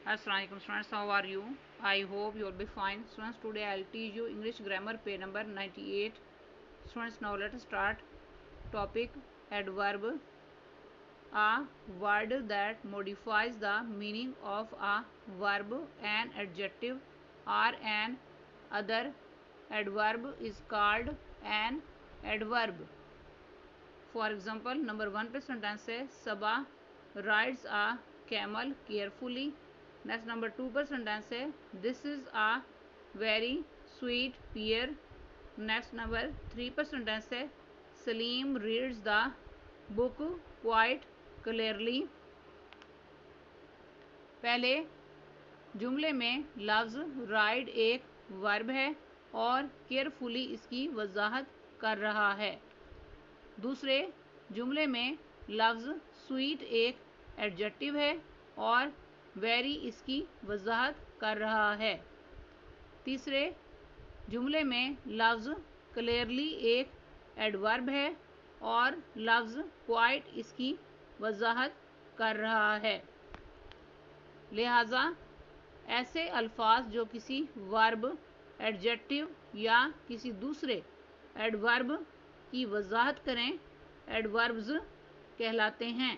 Assalamualaikum students, how are you? I hope you will be fine. Students, today I will teach you English grammar page number 98. Students, now let us start. Topic: adverb, a word that modifies the meaning of a verb. An adjective or an other adverb is called an adverb. For example, number 1 पे sentence है सबा rides a camel carefully. Next number 2 पर sentence है this is a very sweet pear. Next number 3 पर sentence है Salim reads the book quite clearly. पहले जुमले में लफ्ज राइड एक वर्ब है और केयरफुली इसकी वजाहत कर रहा है. दूसरे जुमले में लफ्ज स्वीट एक एडजेक्टिव है और वेरी इसकी वजाहत कर रहा है. तीसरे जुमले में लफ्ज क्लियरली एक एडवर्ब है और लफ्ज क्वाइट इसकी वजाहत कर रहा है. लिहाजा ऐसे अल्फाज जो किसी वर्ब, एडजेक्टिव या किसी दूसरे एडवर्ब की वजाहत करें एडवर्ब्स कहलाते हैं.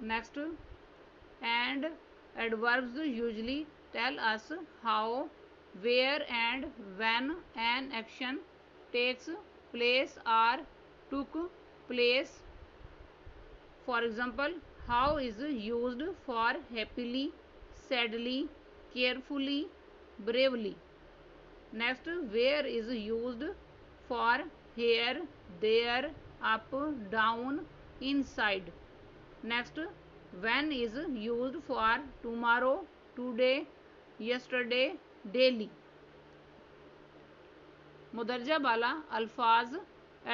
Next, and adverbs usually tell us how, where and when an action takes place और took place. For example, how is used for happily, sadly, carefully, bravely. Next, where is used for here, there, up, down, inside. Next, when is used for tomorrow, today, yesterday, daily. मुदर्जा वाला अल्फाज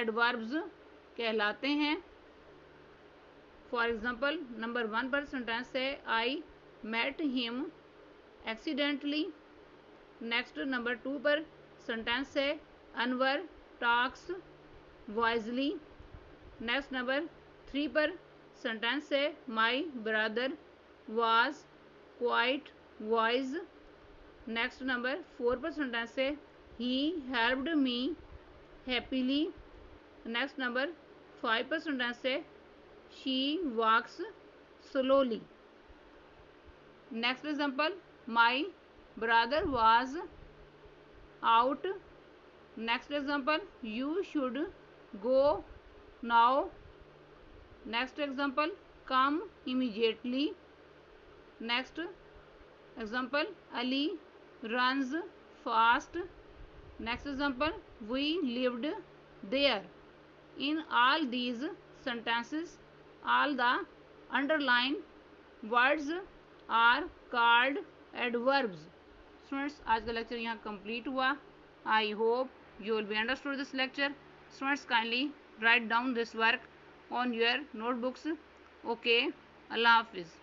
adverbs कहलाते हैं. For example, number 1 पर sentence है I met him accidentally. Next, number 2 पर sentence है Anwar talks wisely. Next, number 3 पर सेंटेंस है my brother was quite wise. Next, number 4 पर सेंटेंस है he helped me happily. Next, number 5 पर सेंटेंस है she walks slowly. Next example, my brother was out. Next example, you should go now. Next example, come immediately. Next example, Ali runs fast. Next example, we lived there. In all these sentences all the underlined words are called adverbs. Students, आज का lecture यहाँ complete हुआ. I hope you will be understood this lecture. Students, kindly write down this work on your notebooks. Okay, Allah Hafiz.